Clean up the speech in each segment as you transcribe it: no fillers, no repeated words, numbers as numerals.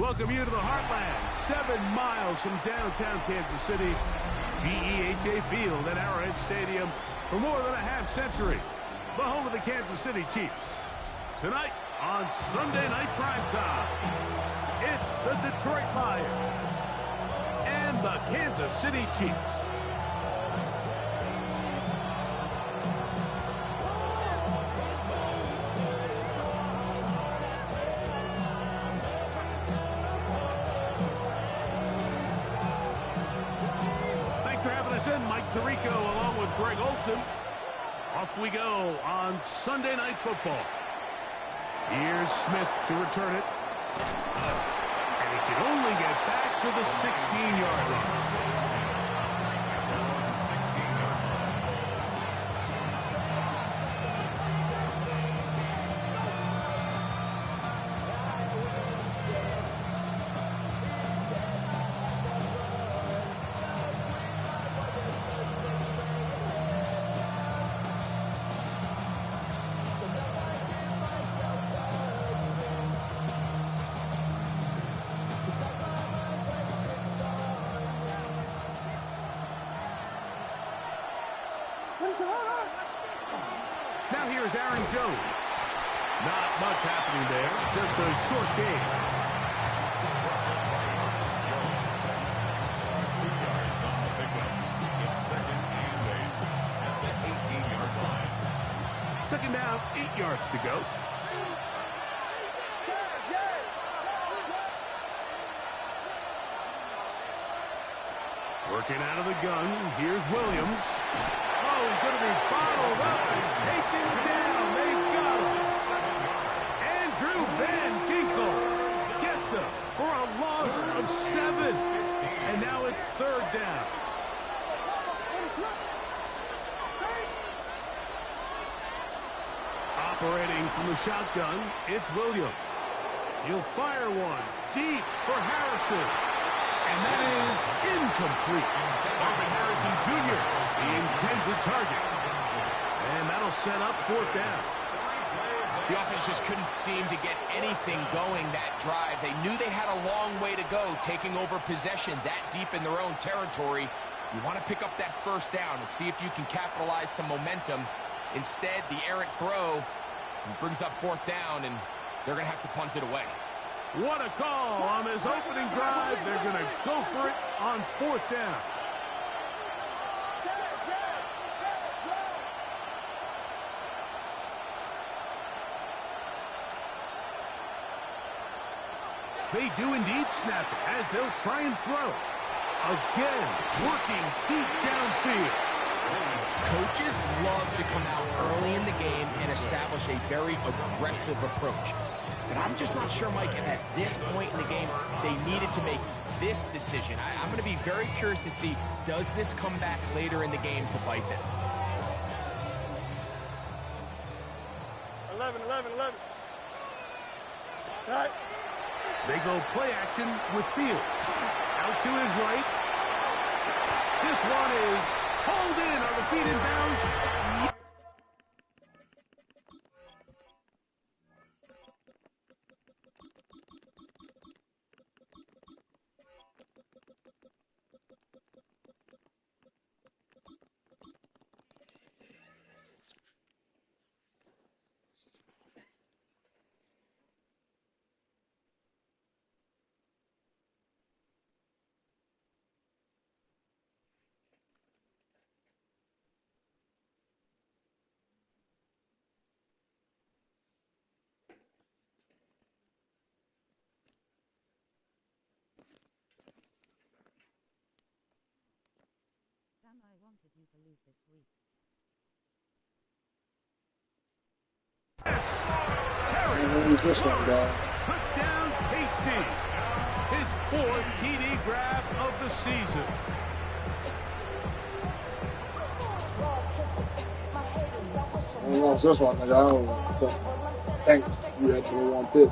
welcome you to the Heartland, 7 miles from downtown Kansas City. GEHA Field at Arrowhead Stadium for more than a half-century. The home of the Kansas City Chiefs. Tonight on Sunday Night Primetime, it's the Detroit Lions and the Kansas City Chiefs. Mike Tirico along with Greg Olson. Off we go on Sunday Night Football. Here's Smith to return it. And he can only get back to the 16-yard line. Now here's Aaron Jones. Not much happening there, just a short game. 2 yards on the pickup. It's 2nd and 8 at the 18-yard line. 2nd down, 8 yards to go. Working out of the gun, here's Williams. Oh, he's going to be bottled up and taken down. They've got him. Andrew Van Ginkel gets him for a loss of 7. And now it's 3rd down. Operating from the shotgun, it's Williams. He'll fire one deep for Harrison. And that is incomplete. Marvin Harrison Jr., the intended target. And that'll set up 4th down. The offense just couldn't seem to get anything going that drive. They knew they had a long way to go, taking over possession that deep in their own territory. You want to pick up that 1st down and see if you can capitalize some momentum. Instead, the errant throw brings up 4th down, and they're going to have to punt it away. What a call on this opening drive. They're going to go for it on 4th down. They do indeed snap it as they'll try and throw. Again, working deep downfield. Coaches love to come out early in the game and establish a very aggressive approach. But I'm just not sure, Mike, at this point in the game, they needed to make this decision. I'm going to be very curious to see, does this come back later in the game to bite them? 11. Right. They go play action with Fields. Out to his right. This one is hauled in on the feet in bounds. Damn, I wanted you to lose this week. This one down. Touchdown, KC. His 4th TD grab of the season. I lost this one, nigga. I don't think you actually want this.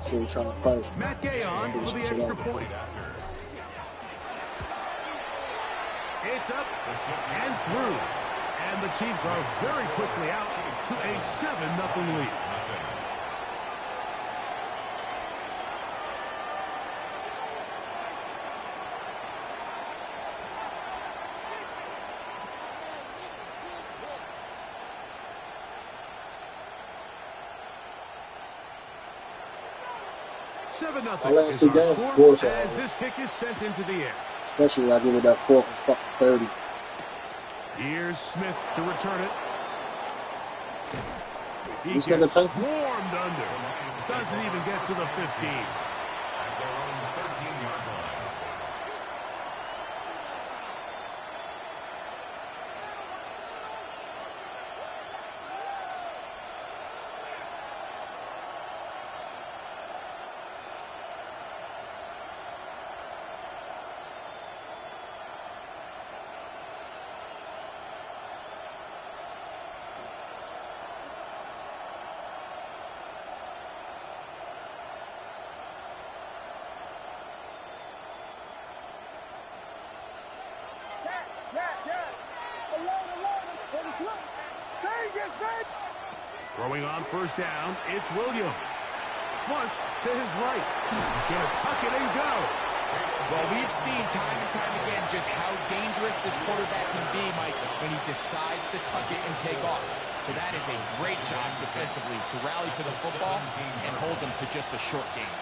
Still trying to fight. Matt Gay on for the extra point. It's up and through. And the Chiefs are very quickly out to a 7-0 lead. 7-0 My last is two our games, score bullshit. as this kick is sent into the air. Especially I give it that 4th and fucking 30. Here's Smith to return it. He He's gets gonna take swarmed under. Doesn't even get to the 15. At their own 13-yard line. Throwing on first down, it's Williams. Flush to his right. He's going to tuck it and go. Well, we've seen time and time again just how dangerous this quarterback can be, Mike, when he decides to tuck it and take off. So that is a great job defensively to rally to the football and hold them to just a short game.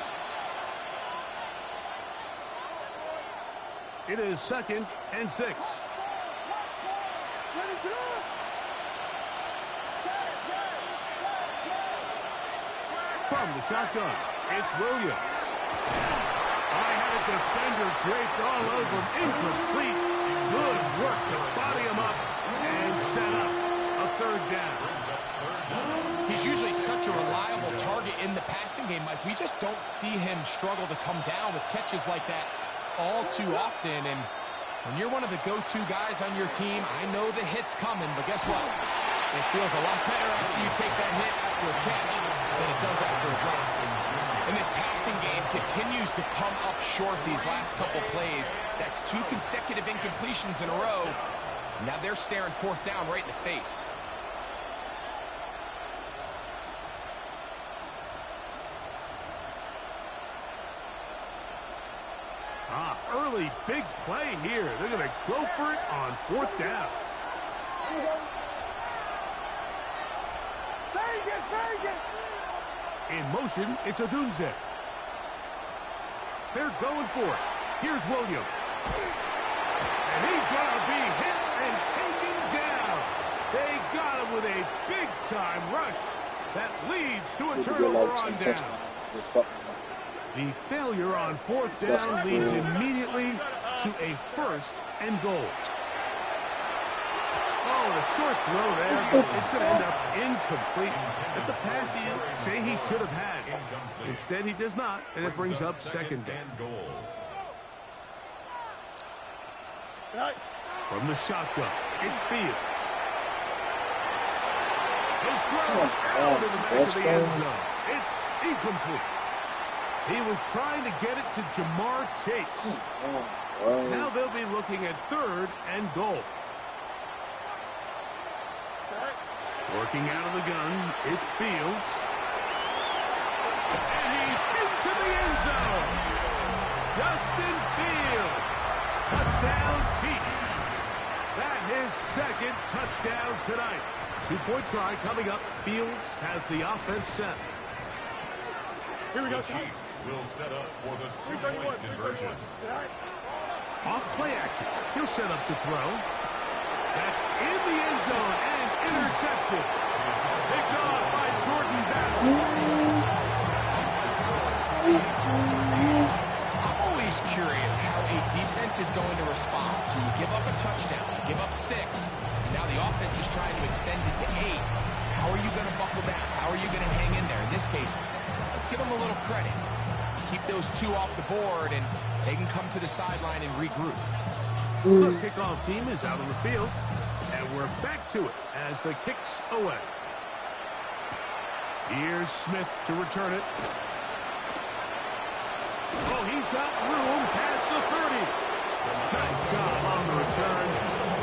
It is 2nd and 6. From the shotgun, it's Williams. I had a defender draped all over him. Incomplete. Good work to body him up and set up a 3rd down. He's usually such a reliable target in the passing game, Mike. We just don't see him struggle to come down with catches like that all too often. And when you're one of the go-to guys on your team, I know the hit's coming, but guess what? It feels a lot better after you take that hit after a catch than it does after a drop. And this passing game continues to come up short these last couple plays. That's 2 consecutive incompletions in a row. Now they're staring 4th down right in the face. Early big play here. They're going to go for it on 4th down. In motion, it's Odunze. They're going for it. Here's Williams. And he's going to be hit and taken down. They got him with a big-time rush that leads to a turnover on down. The failure on 4th down leads immediately to a 1st and goal. Oh, the short throw there. It's going to end up incomplete. It's a pass you say he should have had. Instead, he does not, and it brings up 2nd down. From the shotgun, it's Fields. His throw out of the back of the end zone. It's incomplete. He was trying to get it to Jamar Chase. Now they'll be looking at 3rd and goal. Working out of the gun, it's Fields. And he's into the end zone. Justin Fields. Touchdown, Chiefs. That his 2nd touchdown tonight. 2-point try coming up. Fields has the offense set. Here we go. Chiefs will set up for the 2-point conversion. Off play action. He'll set up to throw. That's in the end zone and intercepted. Picked off by Jordan Battle. I'm always curious how a defense is going to respond. So you give up a touchdown, you give up 6. Now the offense is trying to extend it to 8. How are you going to buckle down? How are you going to hang in there? In this case, let's give them a little credit. Keep those 2 off the board, and they can come to the sideline and regroup. The kickoff team is out on the field, and we're back to it as the kick's away. Here's Smith to return it. Oh, he's got room past the 30. Nice job on the return.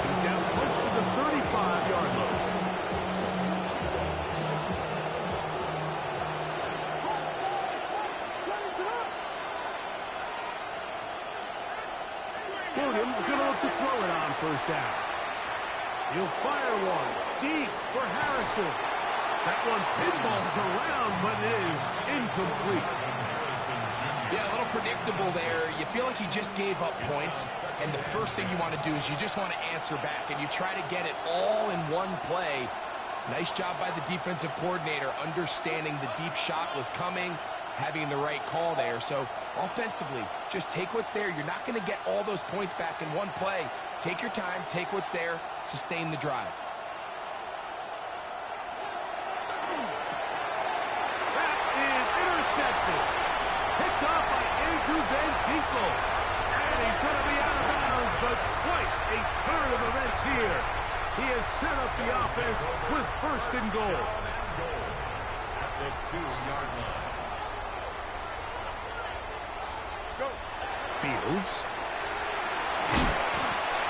He's down close to the 35-yard line. Williams going to look to throw it on 1st down. He'll fire one deep for Harrison. That one pinballs around, but it is incomplete. Yeah, a little predictable there. You feel like you just gave up points, and the first thing you want to do is you just want to answer back, and you try to get it all in one play. Nice job by the defensive coordinator, understanding the deep shot was coming, having the right call there. So offensively, just take what's there. You're not going to get all those points back in one play. Take your time, take what's there, sustain the drive. That is intercepted. Picked off by Andrew Van Ginkel. And he's going to be out of bounds, but quite a turn of events here. He has set up the offense with first and goal. At the 2-yard line. Go. Fields.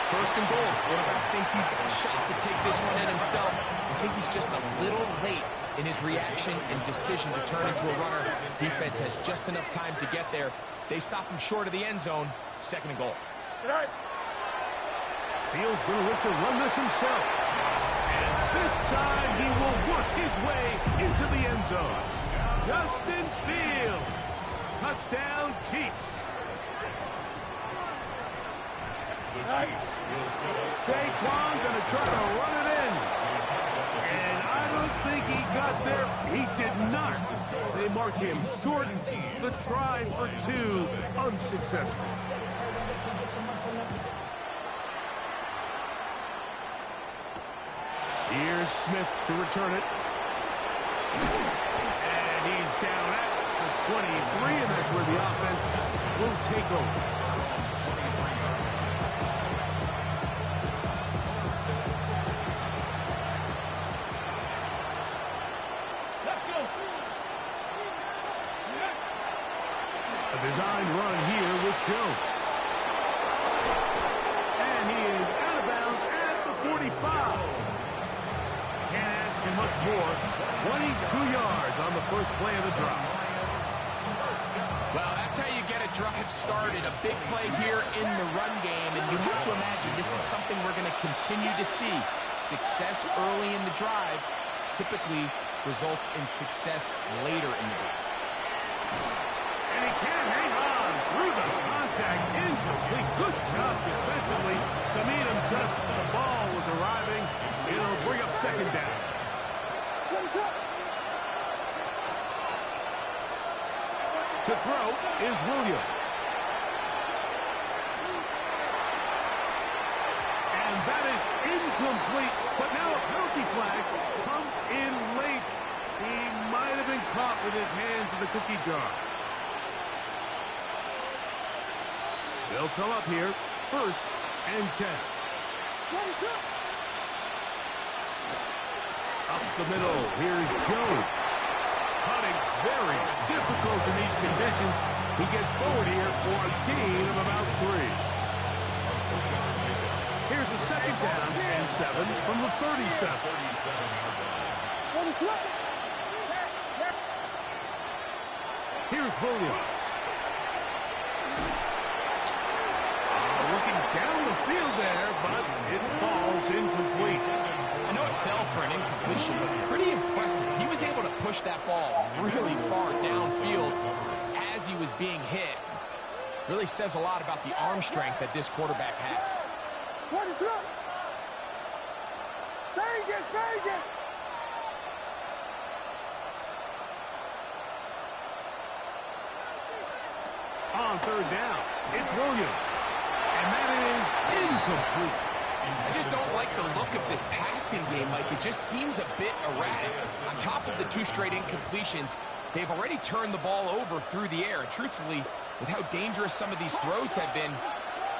First and goal. Quarterback thinks he's got a shot to take this one in himself. I think he's just a little late in his reaction and decision to turn into a runner. Defense has just enough time to get there. They stop him short of the end zone. Second and goal. Fields going to look to run this himself. And this time he will work his way into the end zone. Justin Fields. Touchdown, Chiefs. The Chiefs will set up. Saquon going to try to run it in. And I don't think he got there. He did not. They mark him short. The try for two, unsuccessful. Here's Smith to return it. And he's down at the 23, and that's where the offense will take over. A design run here with Jones. And he is out of bounds at the 45. Can't ask for much more. 22 yards on the first play of the drive. Well, that's how you get a drive started. A big play here in the run game, and you have to imagine this is something we're going to continue to see. Success early in the drive typically results in success later in the drive. And he can't hang on through the contact. Incomplete. Good job defensively to meet him just as the ball was arriving. It'll bring up second down. To throw is Williams. And that is incomplete. But now a penalty flag comes in late. He might have been caught with his hands in the cookie jar. They'll come up here, first and 10. Up the middle, here's Jones. Hunting very difficult in these conditions. He gets forward here for a gain of about 3. Here's a second down and 7 from the 37. Here's Williams. Looking down the field there, but it falls incomplete. I know it fell for an incompletion, but pretty impressive. He was able to push that ball really far downfield as he was being hit. Really says a lot about the arm strength that this quarterback has. On third down, it's Williams. And that is incomplete. I just don't like the look of this passing game, Mike. It just seems a bit erratic. On top of the 2 straight incompletions, they've already turned the ball over through the air. And truthfully, with how dangerous some of these throws have been,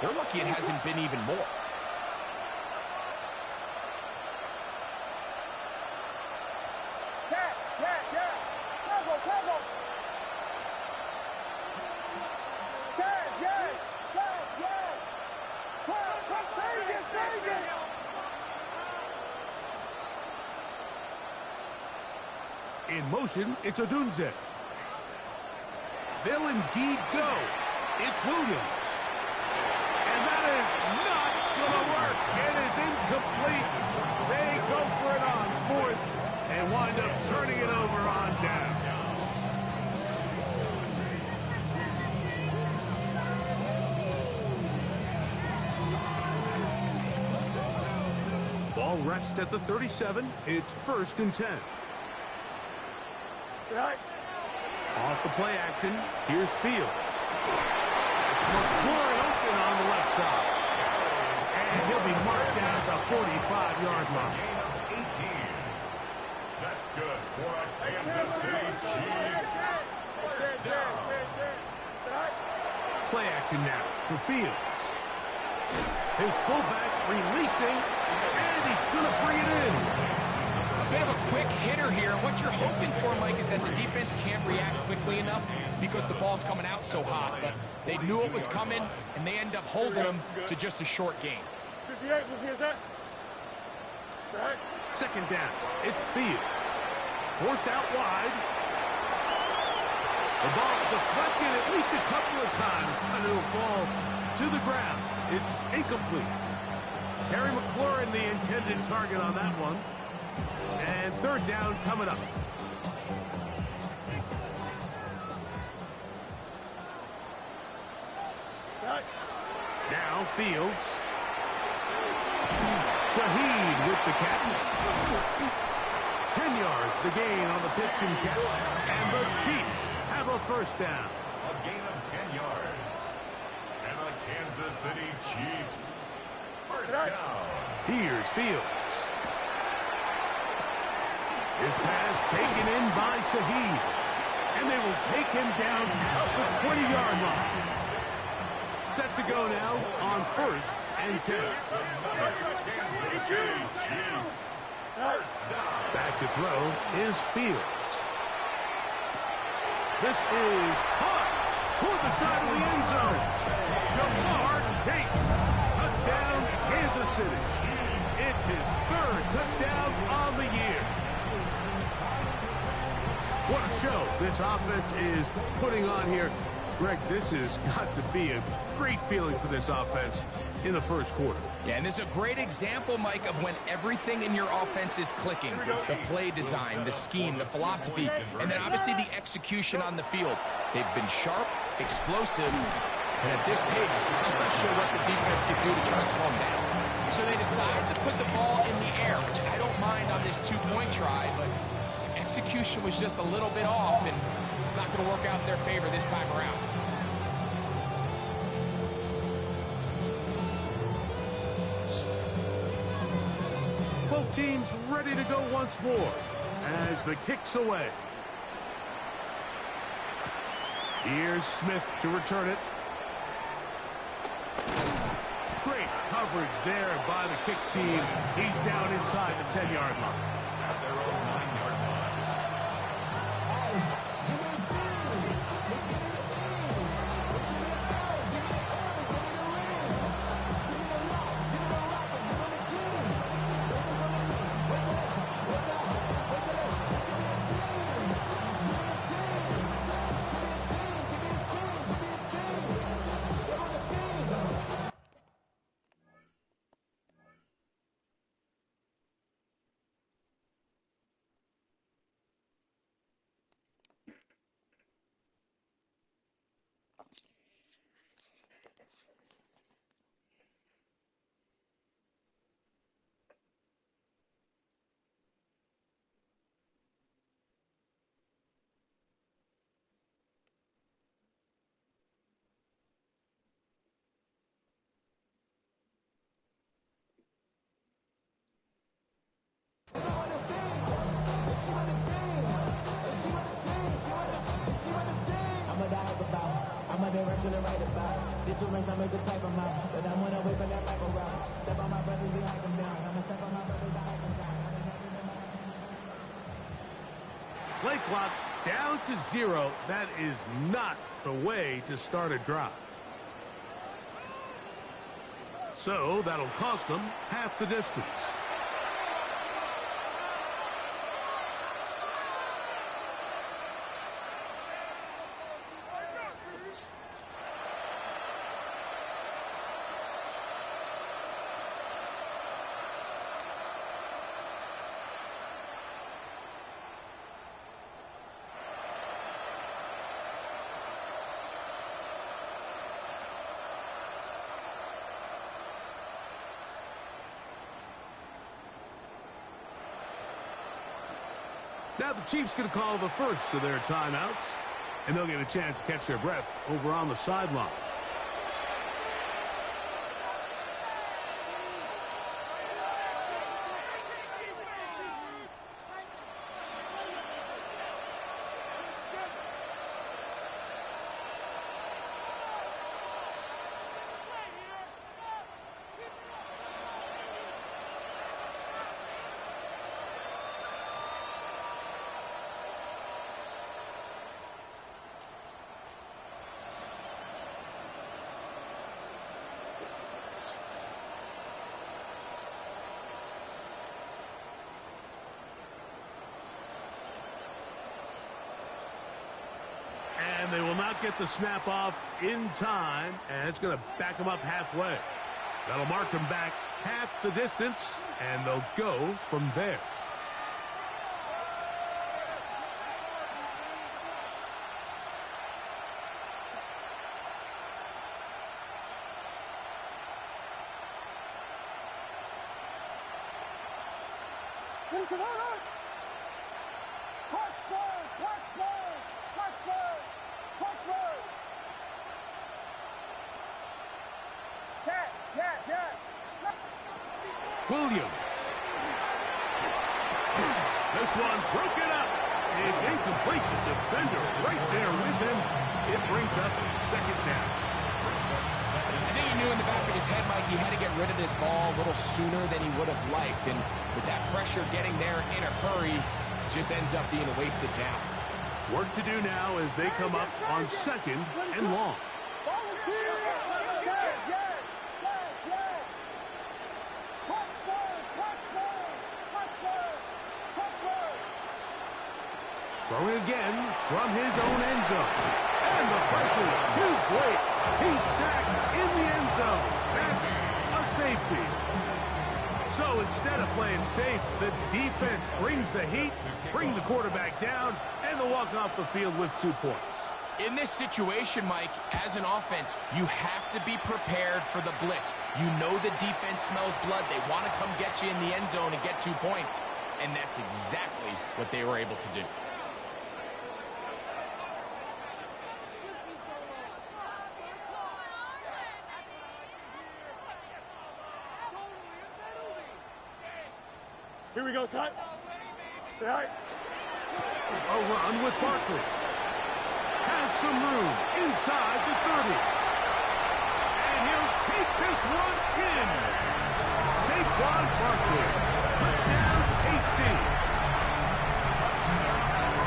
they're lucky it hasn't been even more. In motion, it's Odunze. They'll indeed go. It's Williams. And that is not going to work. It is incomplete. They go for it on 4th and wind up turning it over on down. ball rests at the 37. It's 1st and 10. Off the play action, here's Fields. McLaurin open on the left side. And he'll be marked down at the 45-yard line. Gain of 18. That's good for a Kansas City Chiefs. First down. Play action now for Fields. His fullback releasing, and he's going to bring it in. A bit of a quick hitter here. What you're hoping for, Mike, is that the defense can't react quickly enough because the ball's coming out so hot. But they knew it was coming, and they end up holding them to just a short gain. 58, who's that? Second down, it's Fields. Forced out wide. The ball deflected at least a couple of times, but it'll fall to the ground. It's incomplete. Terry McLaurin, the intended target on that one. And 3rd down coming up. Now Fields. Shaheed with the catch. 10 yards the gain on the pitch and catch. And the Chiefs have a 1st down. A gain of 10 yards. And the Kansas City Chiefs. 1st down. Here's Fields. His pass taken in by Shaheed. And they will take him down at the 20-yard line. Set to go now on 1st and 10. Kansas City Chiefs. 1st down. Back to throw is Fields. This is caught toward the side of the end zone. Jamar Chase. Touchdown, Kansas City. It's his 3rd touchdown on the year. What a show this offense is putting on here. Greg, this has got to be a great feeling for this offense in the 1st quarter. Yeah, and this is a great example, Mike, of when everything in your offense is clicking. The play design, the scheme, the philosophy, and then obviously the execution on the field. They've been sharp, explosive, and at this pace, I'm not sure what the defense can do to try to slow them down. So they decide to put the ball in the air, which I don't mind on this 2-point try, but execution was just a little bit off, and it's not going to work out in their favor this time around. Both teams ready to go once more as the kick's away. Here's Smith to return it. Great coverage there by the kick team. He's down inside the 10-yard line. At their own 9-yard line. direction to write about. Did too much, I make the type of mouth. But I'm on away from that Michael route. Step on my brothers, we hike them down. I'ma step on my brothers, I hike them down. Play clock down to 0. That is not the way to start a drive. So that'll cost them half the distance. Now the Chiefs going to call the first of their timeouts, and they'll get a chance to catch their breath over on the sideline. And they will not get the snap off in time, and it's going to back them up halfway. That'll march them back half the distance, and they'll go from there. Williams. This one broken up. It's incomplete. The defender right there with him. It brings up second down. I think he knew in the back of his head, Mike, he had to get rid of this ball a little sooner than he would have liked. And with that pressure getting there in a hurry, just ends up being a wasted down. Work to do now as they come up on second and long. Throwing again from his own end zone. And the pressure too great. He's sacked in the end zone. That's a safety. So instead of playing safe, the defense brings the heat, bring the quarterback down, and they'll walk off the field with 2 points. In this situation, Mike, as an offense, you have to be prepared for the blitz. You know the defense smells blood. They want to come get you in the end zone and get 2 points. And that's exactly what they were able to do. Here we go, son. Stay high. A run with Barkley. Has some room inside the 30. And he'll take this one in. Saquon Barkley. Touchdown, KC.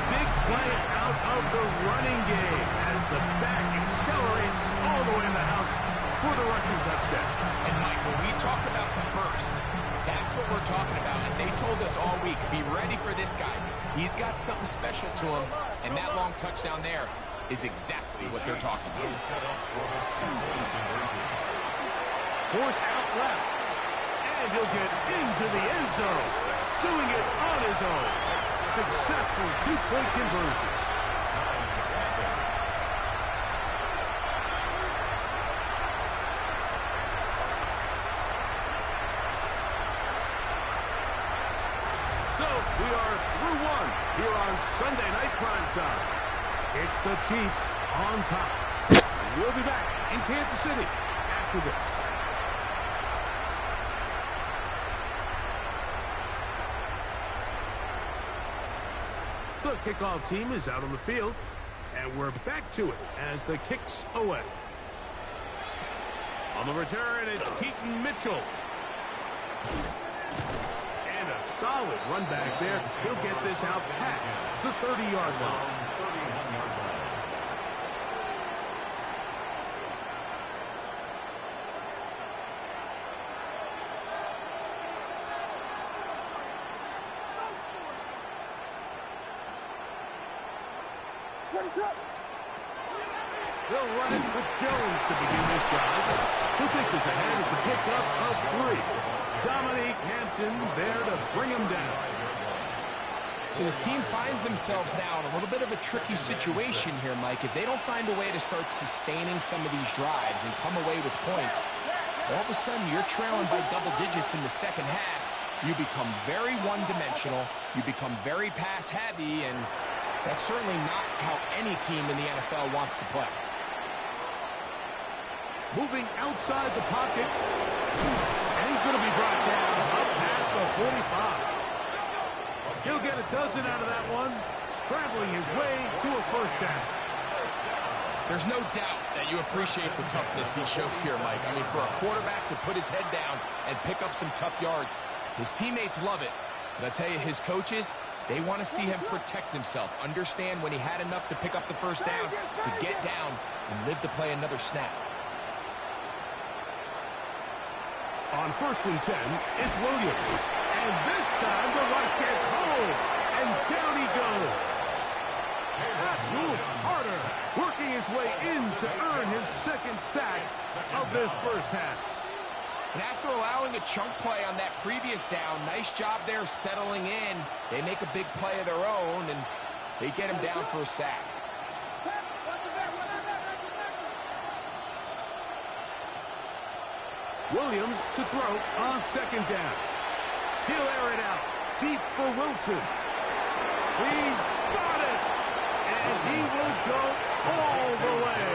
Big play out of the running game as the back accelerates all the way in the house for the rushing touchdown. And Mike, when we talk about burst, that's what we're talking about. And they told us all week, be ready for this guy. He's got something special to him. And that long touchdown there is exactly what they're talking about. Forced out left. And he'll get into the end zone. Doing it on his own. Successful 2-point conversion. So we are through one here on Sunday Night Primetime. It's the Chiefs on top. We'll be back in Kansas City after this. The kickoff team is out on the field, and we're back to it as the kick's away. On the return, it's Keaton Mitchell. And a solid run back there. He'll get this out past the 30-yard line. They'll run it with Jones to begin this drive. He'll take this ahead. It's a pickup of 3. Dominique Hampton there to bring him down. So this team finds themselves now in a little bit of a tricky situation here, Mike. If they don't find a way to start sustaining some of these drives and come away with points, all of a sudden you're trailing by double digits in the second half, you become very one-dimensional, you become very pass-heavy, and that's certainly not how any team in the NFL wants to play. Moving outside the pocket. And he's going to be brought down up past the 45. He'll get a dozen out of that one, scrambling his way to a first down. There's no doubt that you appreciate the toughness he shows here, Mike. I mean, for a quarterback to put his head down and pick up some tough yards, his teammates love it. But I tell you, his coaches, they want to see him protect himself, understand when he had enough to pick up the first down, to get down and live to play another snap. On 1st and 10, it's Williams. And this time the rush gets home. And down he goes. Abdul Carter working his way in to earn his second sack of this first half. And after allowing a chunk play on that previous down, nice job there settling in. They make a big play of their own, and they get him down for a sack. Williams to throw on 2nd down. He'll air it out deep for Wilson. He's got it! And he will go all the way.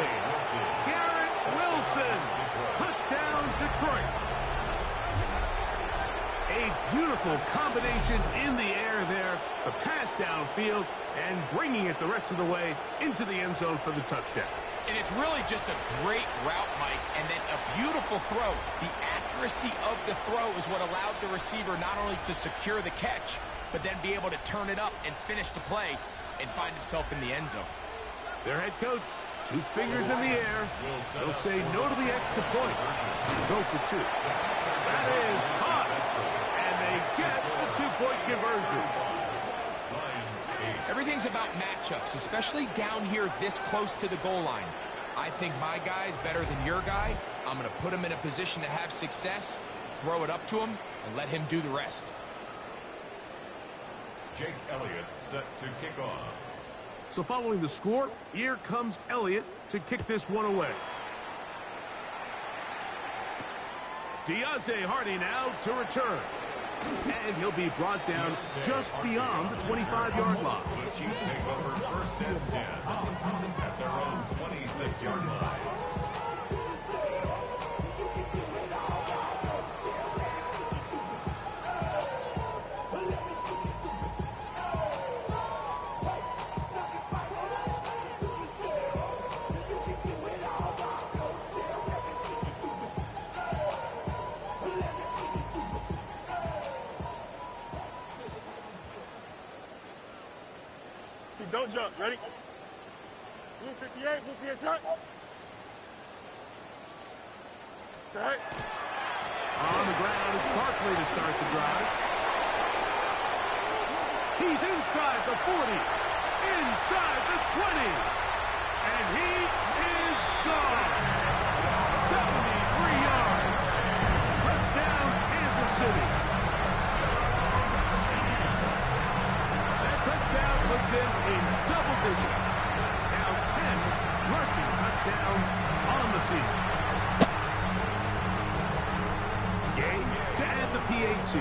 Garrett Wilson. Touchdown, Detroit. A beautiful combination in the air there. The pass downfield and bringing it the rest of the way into the end zone for the touchdown. And it's really just a great route, Mike, and then a beautiful throw. The accuracy of the throw is what allowed the receiver not only to secure the catch, but then be able to turn it up and finish the play and find himself in the end zone. Their head coach, 2 fingers in the air. They'll say no to the extra point. Go for 2. That is caught. And they get the 2-point conversion. Everything's about matchups, especially down here this close to the goal line. I think my guy's better than your guy. I'm going to put him in a position to have success, throw it up to him, and let him do the rest. Jake Elliott set to kick off. So following the score, here comes Elliott to kick this one away. Deontay Hardy now to return. And he'll be brought down just beyond the 25-yard line. The Chiefs take over 1st and 10 at their own 26-yard line. Don't jump. Ready? Blue 58, blue 58 strike. Strike. On the ground is Barkley to start the drive. He's inside the 40, inside the 20, and he is gone. 73 yards. Touchdown, Kansas City. Touchdown puts him in double digits. Now 10 rushing touchdowns on the season. Game to add the PAT.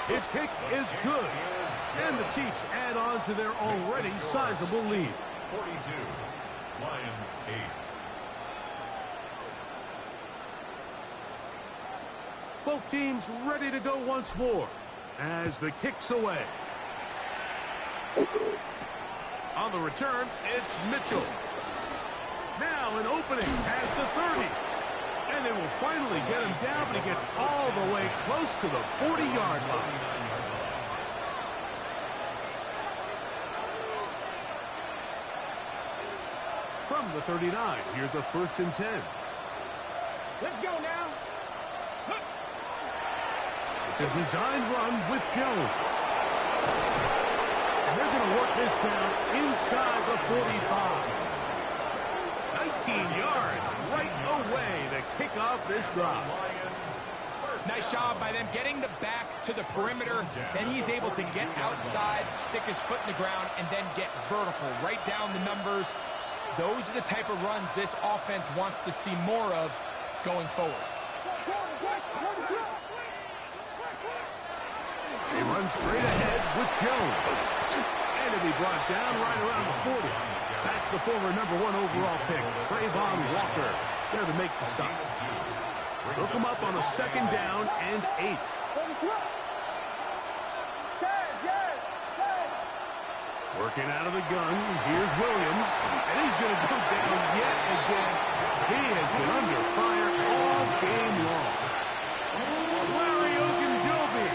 His kick is good. And the Chiefs add on to their already sizable lead. 42, Lions 8. Both teams ready to go once more as the kick's away. On the return, it's Mitchell. Now an opening past the 30. And they will finally get him down, but he gets all the way close to the 40-yard line. From the 39, here's a 1st and 10. Let's go now. It's a designed run with Jones. And they're going to work this down inside the 45. 19 yards right away to kick off this drive. Lions Nice job by them getting the back to the perimeter. Then he's able to get outside, stick his foot in the ground, and then get vertical. Right down the numbers. Those are the type of runs this offense wants to see more of going forward. He runs straight ahead with Jones. And to be brought down right around the 40. That's the former #1 overall pick, Trayvon Walker, there to make the stop. Look him up on a 2nd down and 8. Working out of the gun, here's Williams, and he's going to go down yet again. He has been under fire all game long. Larry Ogunjobi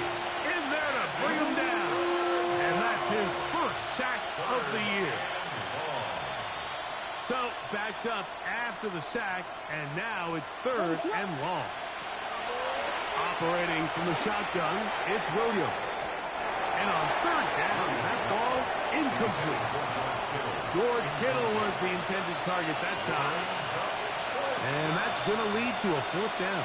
in there to bring him down, and that's his first sack of the year. So, backed up after the sack, and now it's 3rd and long. Operating from the shotgun, it's Williams. And on 3rd down, that ball incomplete. George Kittle was the intended target that time. And that's going to lead to a 4th down.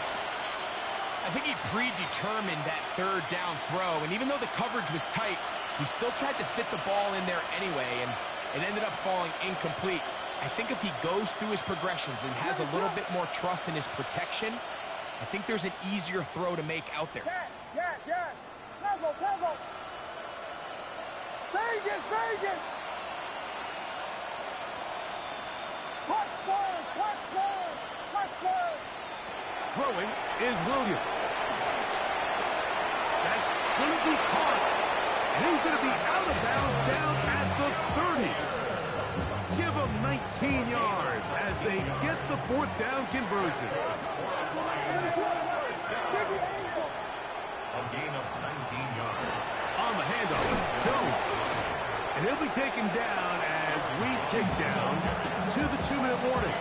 I think he predetermined that 3rd down throw, and even though the coverage was tight, he still tried to fit the ball in there anyway, and it ended up falling incomplete. I think if he goes through his progressions and has a little bit more trust in his protection, I think there's an easier throw to make out there. Yes. Cover. Vegas. Punch Spurs. Throwing is Williams. That's going to be caught. And he's going to be out of bounds down at the 30. Give him 19 yards as they get the 4th down conversion. A gain of 19 yards. On the handoff, Jones. And he'll be taken down as we tick down to the 2-minute warning.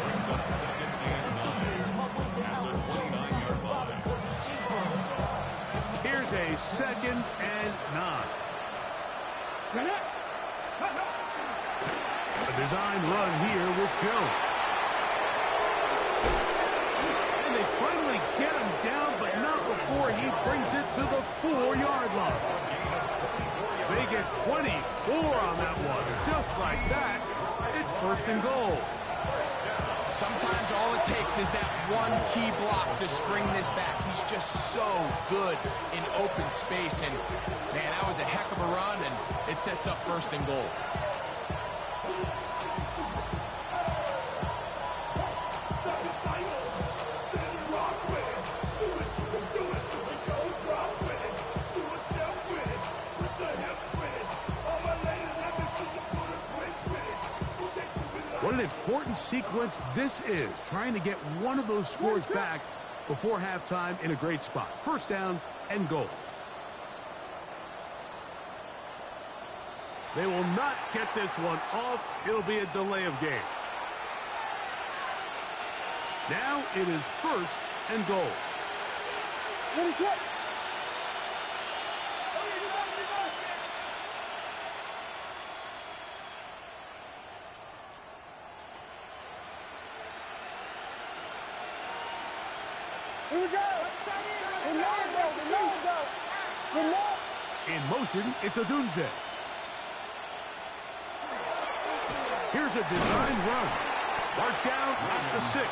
Brings up 2nd and 9 at the 29-yard line. Here's a 2nd and 9. A design run here with Jones. And they finally get him down, but not before he brings it to the 4-yard line. They get 24 on that one. Just like that, it's 1st and goal. Sometimes all it takes is that one key block to spring this back. He's just so good in open space. And, man, that was a heck of a run, and it sets up 1st and goal. What an important sequence this is, trying to get one of those scores back before halftime in a great spot. 1st down and goal. They will not get this one off. It'll be a delay of game. Now it is 1st and goal. Here we go. In motion, it's Odunze. Here's a designed run. Marked down at the 6.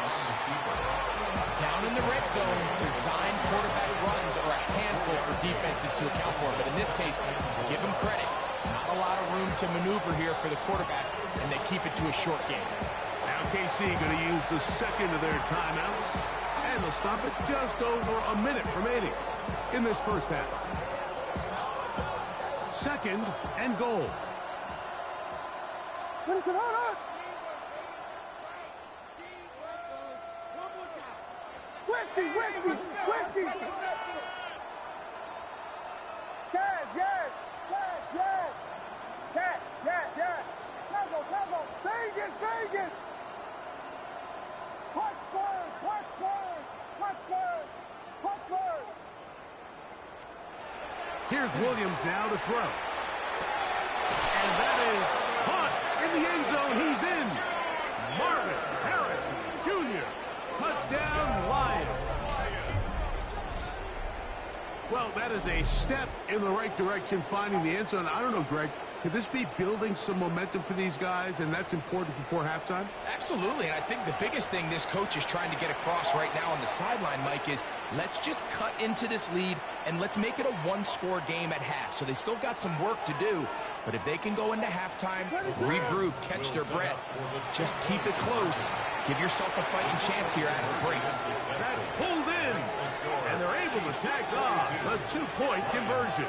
Down in the red zone, designed quarterback runs are a handful for defenses to account for. But in this case, give them credit. Not a lot of room to maneuver here for the quarterback, and they keep it to a short game. Now KC going to use the 2nd of their timeouts. And they'll stop it just over a minute remaining in this 1st half. 2nd and goal. Whiskey. Yes. Combo. Vegas. Punch Spurs. Here's Williams now to throw. And that is caught in the end zone. He's in. Marvin Harrison Well, that is a step in the right direction, finding the end zone. I don't know, Greg. Could this be building some momentum for these guys, and that's important before halftime? Absolutely, and I think the biggest thing this coach is trying to get across right now on the sideline, Mike, is let's just cut into this lead, and let's make it a one-score game at half. So they still got some work to do, but if they can go into halftime, regroup, catch their breath, just keep it close, give yourself a fighting chance here out of the break. That's pulled in, and they're able to tack on the two-point conversion.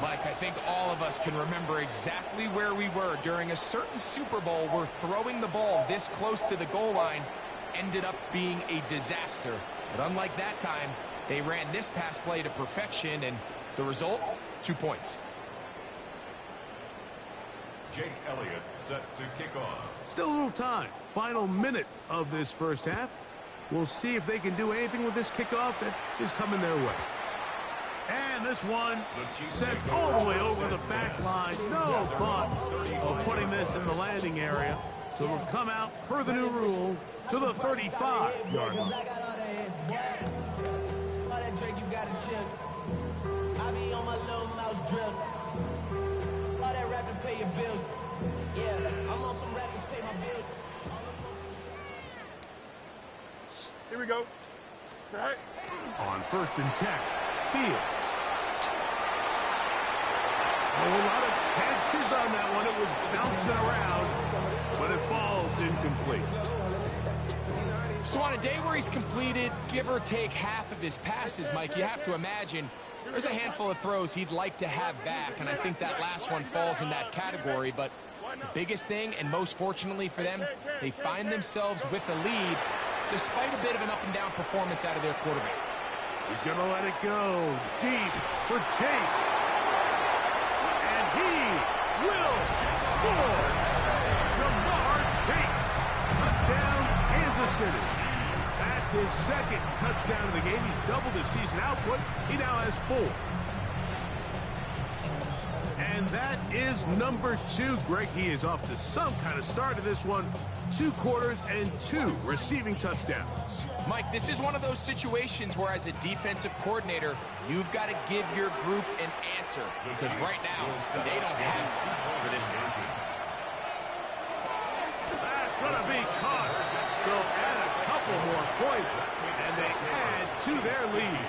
Mike, I think all of us can remember exactly where we were during a certain Super Bowl where throwing the ball this close to the goal line ended up being a disaster. But unlike that time, they ran this pass play to perfection, and the result, 2 points. Jake Elliott set to kick off. Still a little time. Final minute of this first half. We'll see if they can do anything with this kickoff that is coming their way. And this one sent all the way over the back line. No thought of putting this in the landing area. So it'll come out per the new rule to the 35-yard line. Here we go. Right. On 1st and 10, Fields. A lot of chances on that one. It was bouncing around, but it falls incomplete. So on a day where he's completed, give or take half of his passes, Mike, you have to imagine there's a handful of throws he'd like to have back, and I think that last one falls in that category. But the biggest thing, and most fortunately for them, they find themselves with a lead despite a bit of an up-and-down performance out of their quarterback. He's going to let it go deep for Chase. And he will score. Jamar Chase. Touchdown, Kansas City. That's his second touchdown of the game. He's doubled his season output. He now has 4. And that is number 2. Greg, he is off to some kind of start in this one. 2 quarters and 2 receiving touchdowns. Mike, this is one of those situations where as a defensive coordinator, you've got to give your group an answer. Because right now, they don't have it for this game. That's going to be caught. So add a couple more points, and they add to their lead.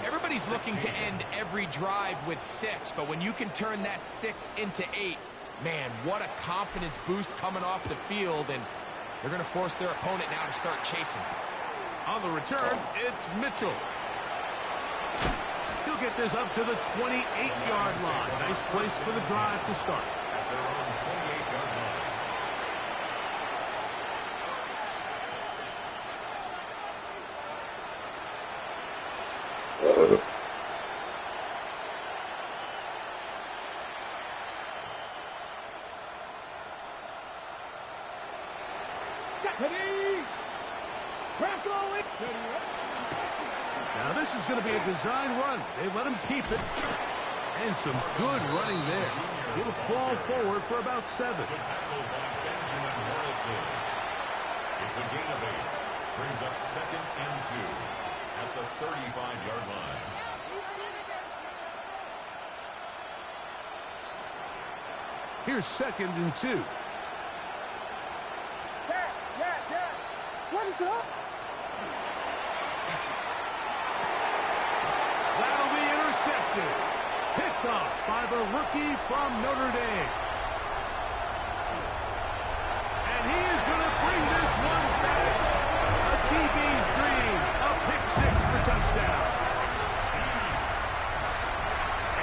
Everybody's looking to end every drive with 6, but when you can turn that 6 into 8, man, what a confidence boost coming off the field, and they're going to force their opponent now to start chasing. On the return, it's Mitchell. He'll get this up to the 28-yard line. Nice place for the drive to start. At their own 28-yard line. Now this is going to be a design run. They let him keep it. And some good running there. He'll fall forward for about 7. Good tackle by Benjamin Morrison. It's a gain of 8. Brings up 2nd and 2 at the 35-yard line. Here's 2nd and 2. What is up? That'll be intercepted. Picked off by the rookie from Notre Dame. And he is going to bring this one back. A DB's dream. A pick 6 for touchdown.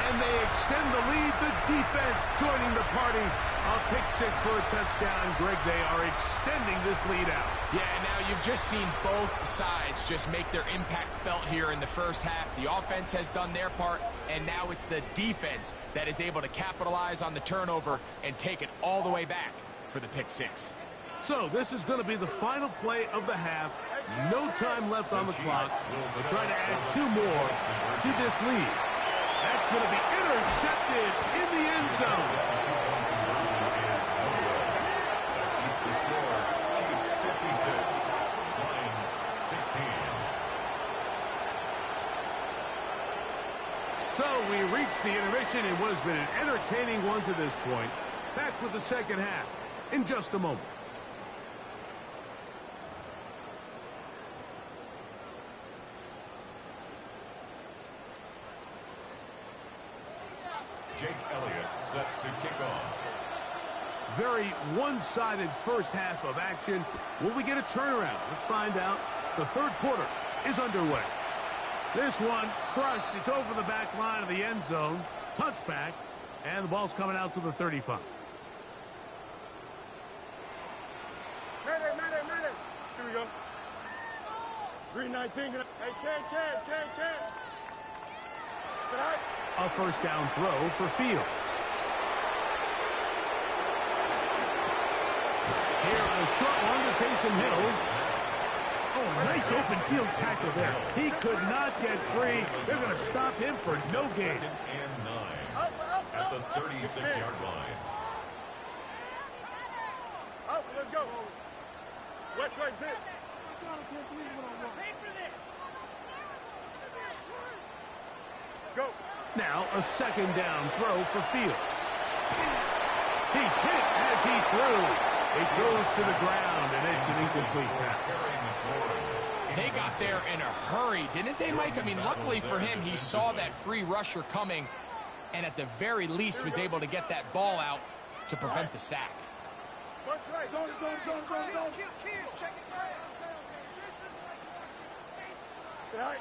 And they extend the lead. The defense joining the party. A pick 6 for a touchdown. Greg, they are extending this lead out. Yeah, now you've just seen both sides just make their impact felt here in the first half. The offense has done their part, and now it's the defense that is able to capitalize on the turnover and take it all the way back for the pick 6. So this is going to be the final play of the half. No time left on the clock. They'll try to add 2 more to this lead. That's going to be intercepted in the end zone. So we reach the intermission in what has been an entertaining one to this point. Back with the second half in just a moment. Jake Elliott set to kick off. Very one-sided first half of action. Will we get a turnaround? Let's find out. The third quarter is underway. This one crushed. It's over the back line of the end zone. Touchback. And the ball's coming out to the 35. Matter. Here we go. Green 19. Hey, Ken. Sit high. A first down throw for Fields. Here, a short one to Taysom Hill. Oh, a nice open field tackle there. He could not get free. They're going to stop him for no gain. 2nd and 9 at the 36-yard line. Out, let's go. West right zip. Go. Now a second down throw for Fields. He's hit as he threw. It goes to the ground, and it's an incomplete pass. They got there in a hurry, didn't they, Mike? I mean, luckily for him, he saw that free rusher coming, and at the very least was able to get that ball out to prevent the sack. Bunch right. Zone. Check it right. Sit high.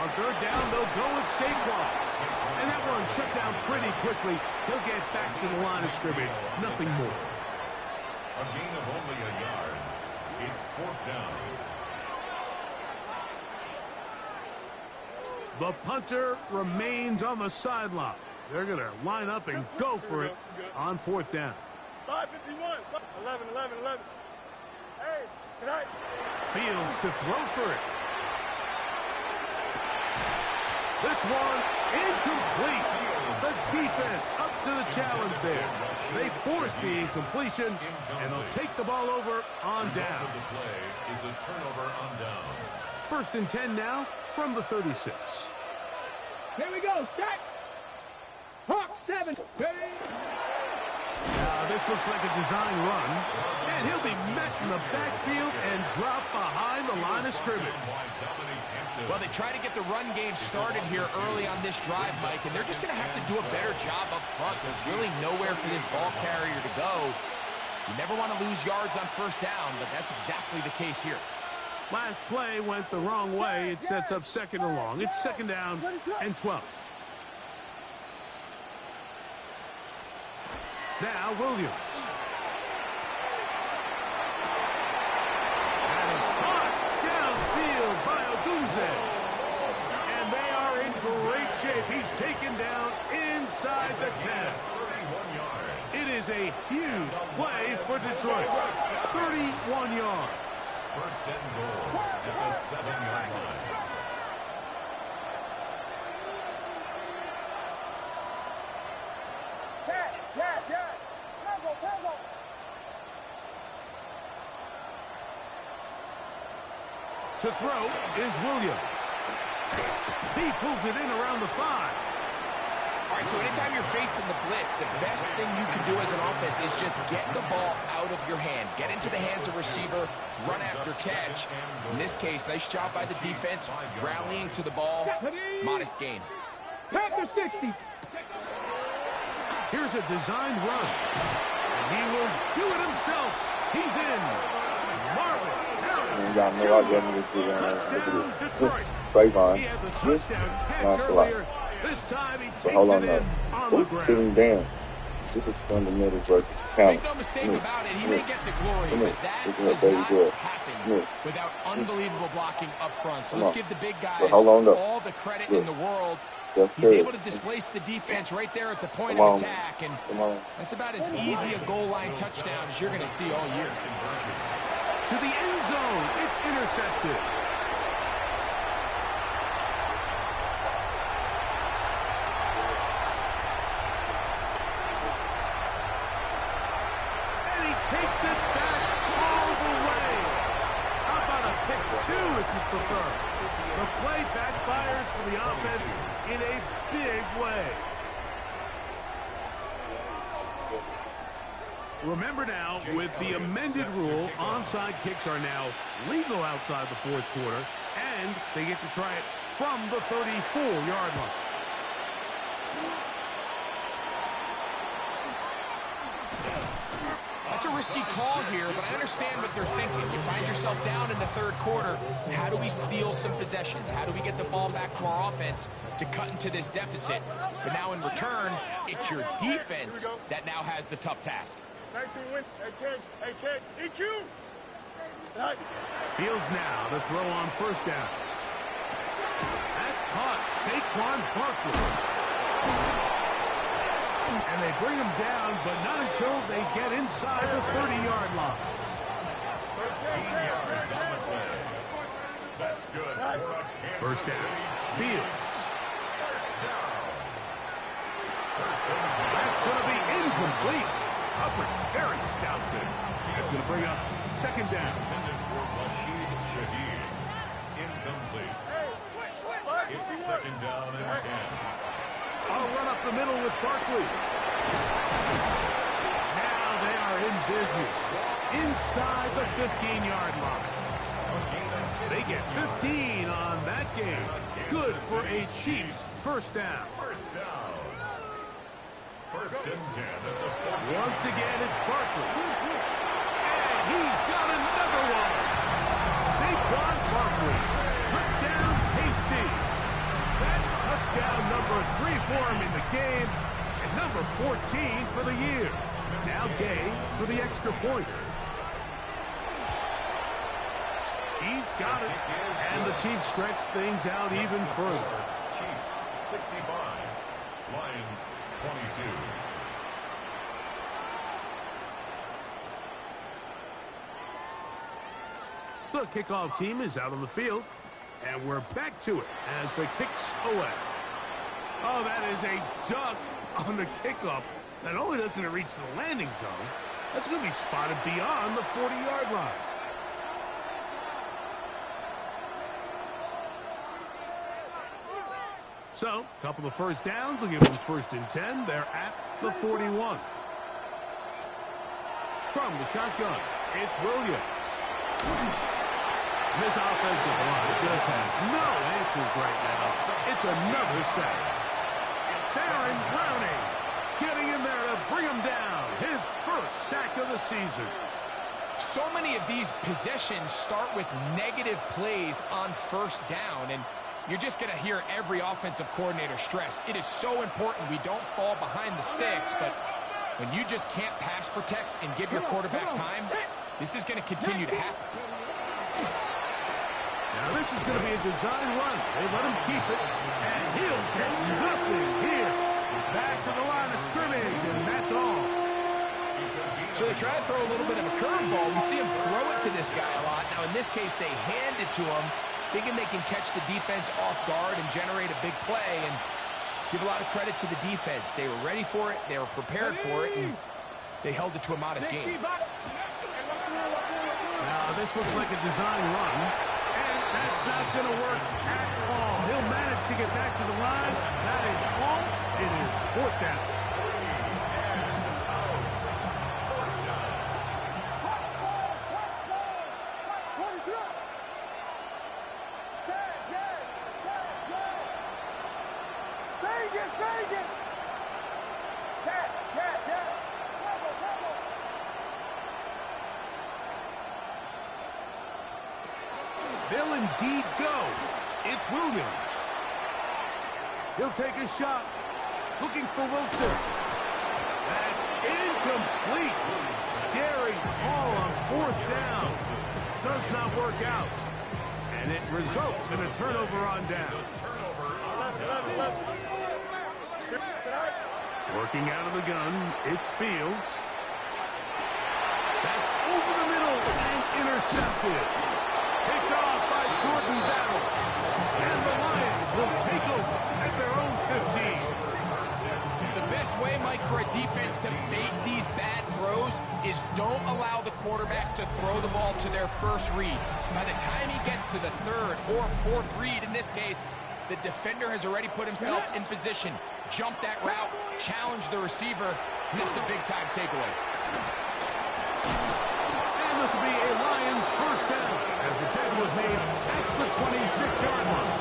On third down, they'll go with Saquon. And that one shut down pretty quickly. He'll get back to the line of scrimmage. Nothing more. A gain of only a yard. It's 4th down. The punter remains on the sideline. They're going to line up and go for it on 4th down. 5:51. 11. Hey, good night. Fields to throw for it. This one incomplete. The defense up to the challenge there. They force the incompletion, and they'll take the ball over on down. The play is a turnover on downs. 1st and 10 now from the 36. Here we go. Set. Hawk 7. This looks like a design run, and he'll be met in the backfield and dropped behind the line of scrimmage. Well, they try to get the run game started here early on this drive, Mike, and they're just going to have to do a better job up front. There's really nowhere for this ball carrier to go. You never want to lose yards on first down, but that's exactly the case here. Last play went the wrong way. It sets up 2nd and long. It's 2nd down and 12. Now Williams. That is caught downfield by Odunze. And they are in great shape. He's taken down inside the 10. 31 yards. It is a huge play for Detroit. 31 yards. 1st and goal at the 7-yard line. Tempo. To throw is Williams. He pulls it in around the 5. All right, so anytime you're facing the blitz, the best thing you can do as an offense is just get the ball out of your hand. Get into the hands of receiver, run after catch. In this case, nice job by the defense, rallying to the ball. Modest gain. Packer 60. Here's a designed run. And he will do it himself. He's in. Marvin Harris. ain't got no idea what to do. Touchdown, Detroit. Trayvon. He has a touchdown catch Nice a lot. earlier. This time he takes So hold on it now. in on the Oops, ground. sitting down. This is fundamentals versus talent. Make no mistake about it, he may get the glory, Come but here. that Look at that does baby not girl. happen Come here. without unbelievable blocking up front. So Come let's on. give the big guys Look, hold on up. all the credit Look. in the world. That's He's good. able to displace the defense right there at the point Come of on. attack, and Come on. that's about as easy a goal line touchdown as you're going to see all year. To the end zone. It's intercepted. And he takes it back all the way. How about a pick two if you prefer. The play backfires for the offense in a big way. Remember now, with the amended rule, onside kicks are now legal outside the fourth quarter, and they get to try it from the 34-yard line. That's a risky call here, but I understand what they're thinking. You find yourself down in the third quarter. How do we steal some possessions? How do we get the ball back to our offense to cut into this deficit? But now in return, it's your defense that now has the tough task. 19 win. Hey, kid. EQ. Fields now to throw on first down. That's caught. Saquon Barkley. And they bring him down, but not until they get inside the 30-yard line. 13 yards on the play. That's good. First down. Fields. That's going to be incomplete. Coverage very stout there. That's going to bring up second down. Intended for Rashid Shaheed. Incomplete. It's second down and 10. I'll run up the middle with Barkley. Now they are in business. Inside the 15-yard line. They get 15 on that game. Good for a Chiefs first down. First down. First and 10 at the 14. Once again, it's Barkley. And he's got another one. Saquon Barkley. Touchdown, KC. That's touchdown number 3 for him in the game. And number 14 for the year. Now Gay for the extra point. He's got it. And the Chiefs stretch things out even further. Chiefs 65. Lions 22. The kickoff team is out on the field, and we're back to it as the kicks away. Oh, that is a duck on the kickoff. Not only doesn't it reach the landing zone, that's going to be spotted beyond the 40-yard line. So, a couple of first downs will give them first and 10. They're at the 41. From the shotgun, it's Williams. This offensive line just has no answers right now. It's another sack. Baron Browning getting in there to bring him down. His first sack of the season. So many of these possessions start with negative plays on first down, and you're just going to hear every offensive coordinator stress. It is so important we don't fall behind the sticks, but when you just can't pass protect and give your quarterback time, this is going to continue to happen. Now this is going to be a design run. They let him keep it, and he'll get nothing here. Back to the line of scrimmage, and that's all. So they try to throw a little bit of a curveball. We see him throw it to this guy a lot. Now in this case, they hand it to him, thinking they can catch the defense off guard and generate a big play. And let's give a lot of credit to the defense. They were ready for it. They were prepared for it, and they held it to a modest game. Now this looks like a design run. That's not going to work at all. He'll manage to get back to the line. That is all. It is fourth down. They'll indeed go. It's Williams. He'll take a shot. Looking for Wilson. That's incomplete. Daring ball on fourth down. Does not work out. And it results in a turnover on down. Working out of the gun, it's Fields. That's over the middle and intercepted. Picked off by Jordan Battle. And the Lions will take over at their own 15. The best best way, Mike, for a defense to bait these bad throws is don't allow the quarterback to throw the ball to their first read. By the time he gets to the third or fourth read, in this case, the defender has already put himself in position, jump that route, challenge the receiver, and it's a big-time takeaway. And this will be a Lions first down as the tackle was made at the 26-yard line.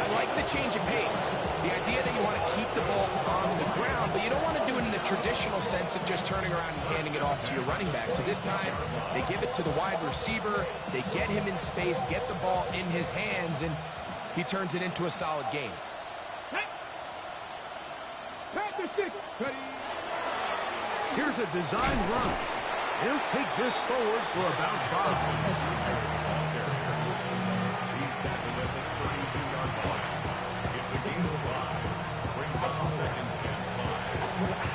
I like the change of pace. The idea that you want to keep the ball on the ground, but you don't want to do it in the traditional sense of just turning around and handing it off to your running back. So this time, they give it to the wide receiver, they get him in space, get the ball in his hands, and he turns it into a solid game. Here's a design run. He'll take this forward for about 5. He's tackled at the 32-yard line. It's a gain of 5. Brings up second and 5.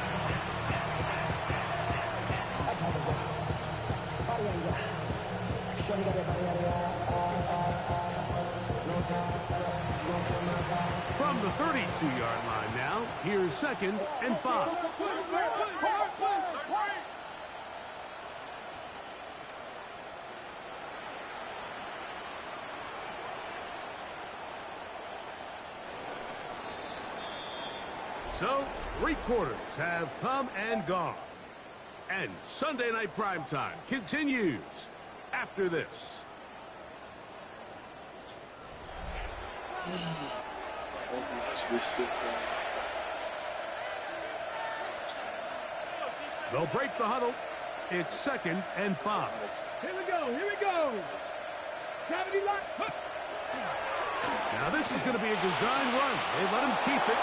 From the 32-yard line now, here's second and 5. So, 3 quarters have come and gone. And Sunday Night Primetime continues after this. They'll break the huddle. It's second and 5. Here we go, here we go. Gravity lock. Now this is going to be a design run. They let him keep it.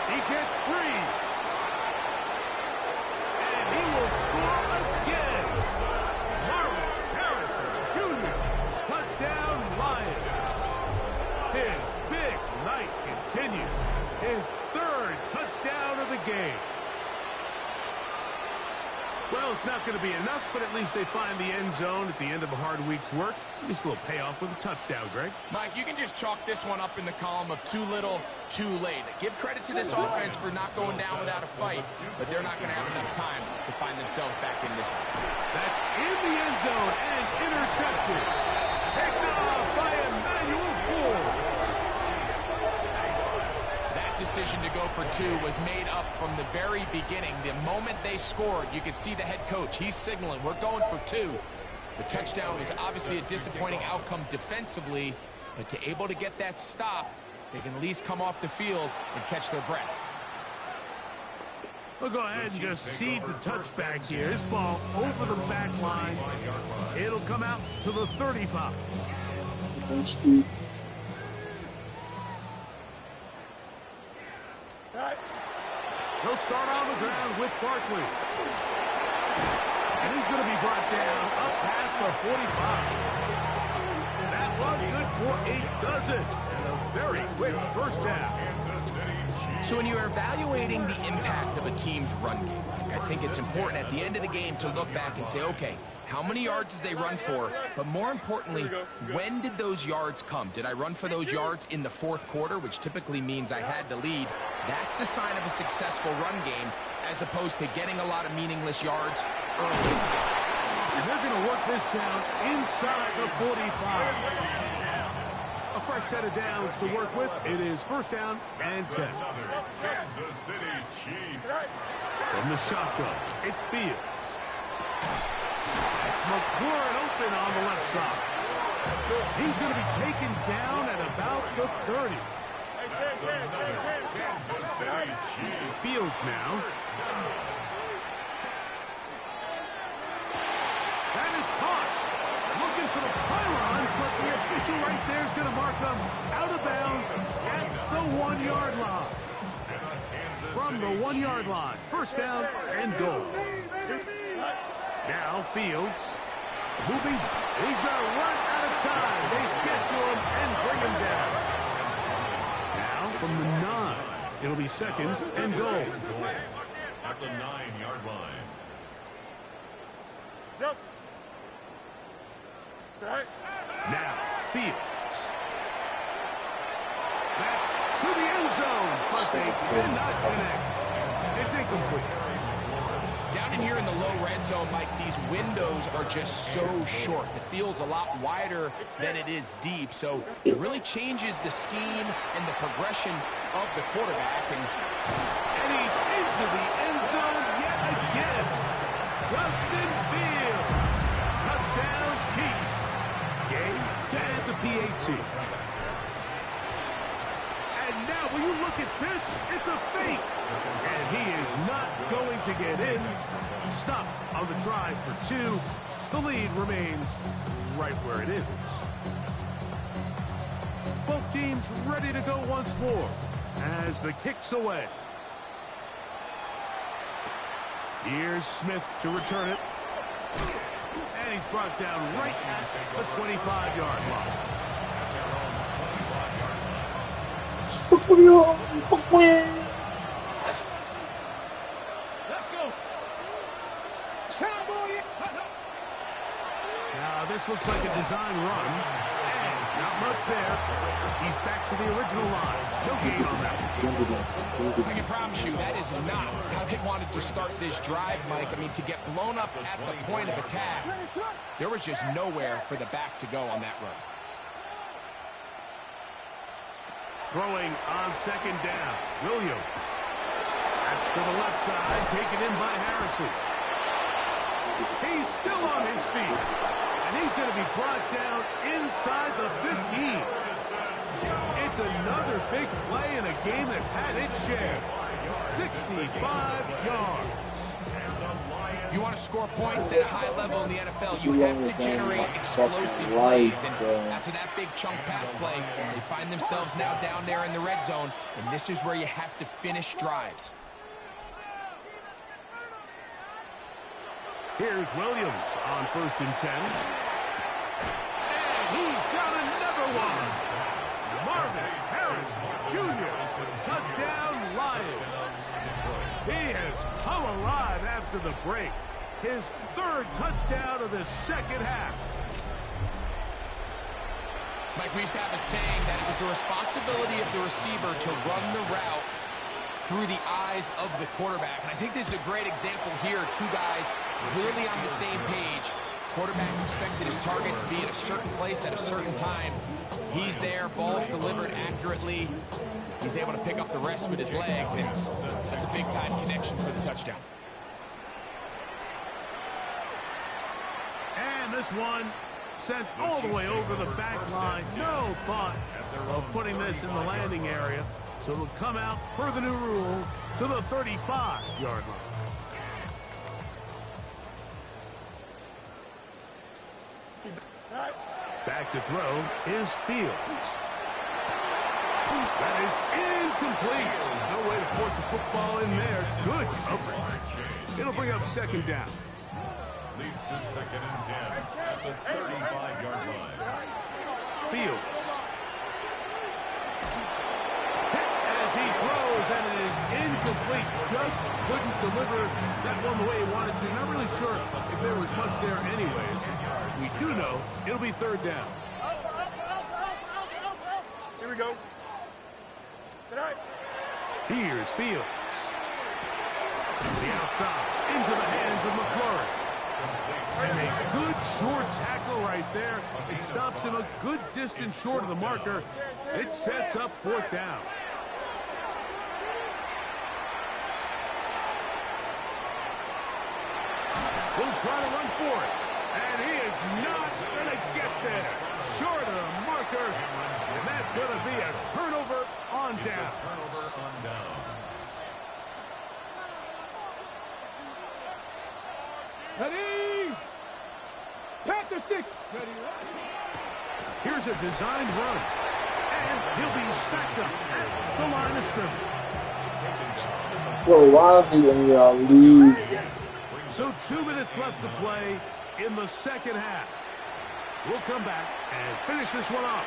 He gets free. And he will score again. Marvin Harrison Jr. Touchdown Lions. His big night continues. His 3rd touchdown of the game. Well, it's not going to be enough, but at least they find the end zone at the end of a hard week's work. At least a little payoff with a touchdown, Greg. Mike, you can just chalk this one up in the column of too little, too late. Give credit to this offense for not going down without a fight, but they're not going to have enough time to find themselves back in this one. That's in the end zone and intercepted. Picked off by Emmanuel Ford. Decision to go for 2 was made up from the very beginning. The moment they scored, you could see the head coach. He's signaling, we're going for 2. The touchdown was obviously a disappointing outcome defensively, but to able to get that stop, they can at least come off the field and catch their breath. We'll go ahead and just seed the touchback here. This ball over the back line. It'll come out to the 35. He'll start on the ground with Barkley. And he's going to be brought down up past the 45. That run good for 8 does it. And a very quick first down. So when you're evaluating the impact of a team's run game, I think it's important at the end of the game to look back and say, okay, how many yards did they run for? But more importantly, when did those yards come? Did I run for those yards in the 4th quarter, which typically means I had the lead? That's the sign of a successful run game, as opposed to getting a lot of meaningless yards early. And they're going to work this down inside the 45. A fresh set of downs to work with. It is first down and 10. Kansas City Chiefs. From the shotgun, it's Fields. McLaurin open on the left side. He's going to be taken down at about the 30. Kansas City Chiefs. Fields now. That is caught. Looking for the pylon, but the official right there is going to mark him out of bounds at the 1-yard line. From the 1-yard line, first down and goal. Now Fields moving. He's going to run out of time. They get to him and bring him down. Now from the 9, it'll be second and goal. At the 9-yard line. Now Fields. That's to the end zone. fake and not connect. It's incomplete. Down in here in the low red zone, Mike, these windows are just so short. The field's a lot wider than it is deep, so it really changes the scheme and the progression of the quarterback. And he's into the end zone yet again. Justin Fields. Touchdown, Chiefs. Game to add the PAT. And now, when you look at this, it's a fake. And he is not going to get in. Stop on the drive for 2. The lead remains right where it is. Both teams ready to go once more as the kick's away. Here's Smith to return it. And he's brought down right at the 25-yard line. Now this looks like a design run, and not much there. He's back to the original line. No gain on that. I can promise you that is not how they wanted to start this drive, Mike. I mean, to get blown up at the point of attack, there was just nowhere for the back to go on that run. Throwing on second down, Williams. That's to the left side, taken in by Harrison. He's still on his feet, and he's going to be brought down inside the 15. It's another big play in a game that's had its share. 65 yards. If you want to score points at a high level in the NFL, you have to generate explosive plays. And after that big chunk pass play, they find themselves now down there in the red zone, and this is where you have to finish drives. Here's Williams on 1st and 10. And he's got another one. Marvin Harris Jr. Touchdown Lions. He has come alive after the break. His 3rd touchdown of the second half. Mike, we used to have a saying that it was the responsibility of the receiver to run the route through the eyes of the quarterback. And I think this is a great example here. 2 guys clearly on the same page. Quarterback expected his target to be at a certain place at a certain time. He's there, ball's delivered accurately. He's able to pick up the rest with his legs, and that's a big-time connection for the touchdown. And this one sent all the way over the back line. No thought of putting this in the landing area. So it'll come out, per the new rule, to the 35-yard line. Back to throw is Fields. That is incomplete. No way to force the football in there. Good coverage. It'll bring up 2nd down. Leads to 2nd and 10 at the 35-yard line. Fields. As he throws, and it is incomplete. Just couldn't deliver that one the way he wanted to. Not really sure if there was much there anyways. We do know it'll be 3rd down. Here we go. Tonight. Here's Fields. To the outside, into the hands of McClure. And a good short tackle right there. It stops him a good distance short of the marker. It sets up 4th down. Will try to run for it. And he is not going to get there. Short of the marker. And that's going to be a turnover on down. Turnover on down. Ready? Panther 6. Ready, Here's a designed run. And he'll be stacked up at the line of scrimmage. Bro, why is he in your league? So 2 minutes left to play in the second half. We'll come back and finish this one off.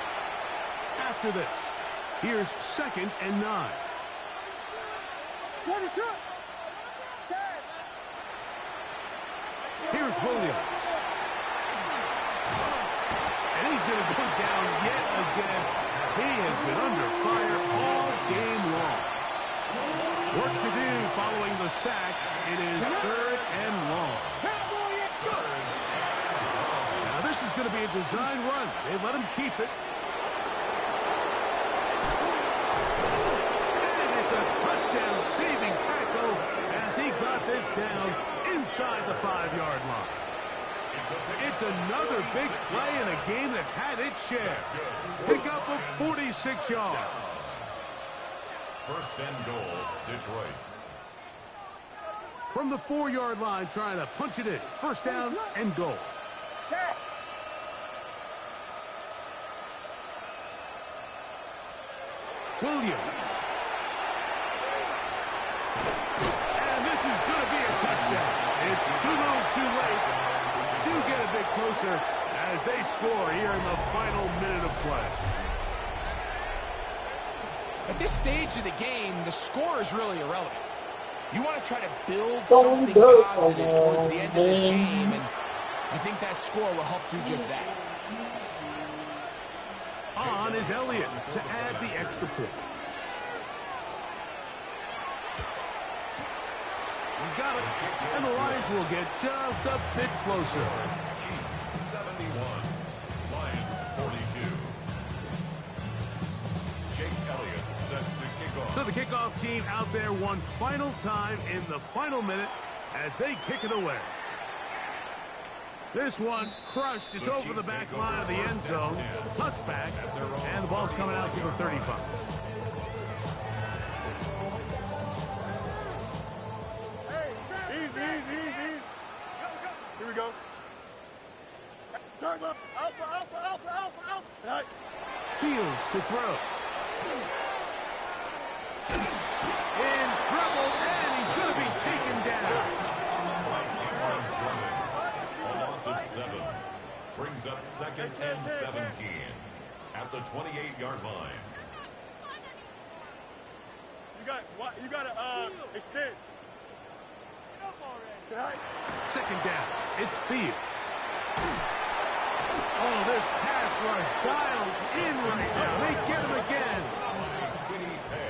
After this, here's 2nd and 9. Here's Williams. And he's going to go down yet again. He has been under fire all game long. Work to do following the sack. It is 3rd and long. Now this is going to be a design run. They let him keep it. And it's a touchdown saving tackle as he got this down inside the 5-yard line. It's another big play in a game that's had its share. Pick up of 46 yards. 1st and goal, Detroit. From the 4-yard line, trying to punch it in. 1st down and goal. Williams. And this is going to be a touchdown. It's too little too late. Do get a bit closer as they score here in the final minute of play. At this stage of the game, the score is really irrelevant. You want to try to build something positive towards the end of this game, and I think that score will help do just that. On is Elliott to add the extra point. He's got it, and the Lions will get just a bit closer. Chiefs 71, Lions 42. Jake Elliott set to kick off. So the kickoff team out there one final time in the final minute as they kick it away. This one crushed. It's over the back line of the end zone. Touchback, and the ball's coming out to the 35. Easy. Here we go. Turn left. Alpha. Right. Fields to throw. In trouble, and he's going to be taken down. A loss of 7 brings up 2nd and 17 at the 28-yard line. You got to extend. 2nd down. It's Fields. Oh, this pass rush dialed in right now. They get him again.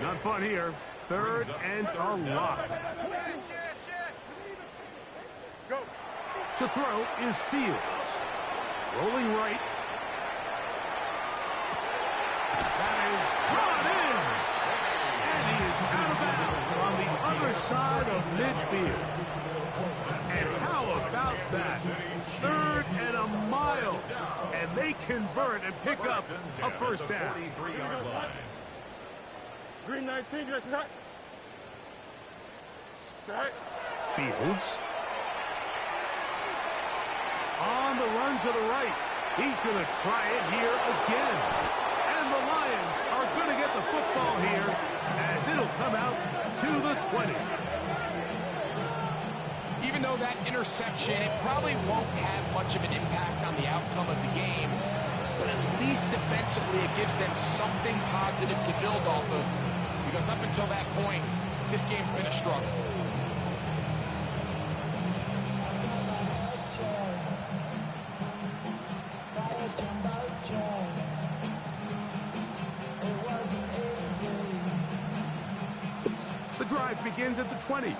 Not fun here. 3rd and a lot. Go. To throw is Fields. Rolling right. That is brought in. And he is out of bounds on the other side of midfield. And how about that? 3rd and a mile. And they convert and pick up a 1st down. Green 19, that's right. Fields. On the run to the right. He's going to try it here again. And the Lions are going to get the football here as it'll come out to the 20. Even though that interception, it probably won't have much of an impact on the outcome of the game, but at least defensively it gives them something positive to build off of, because up until that point, this game's been a struggle. The drive begins at the 20.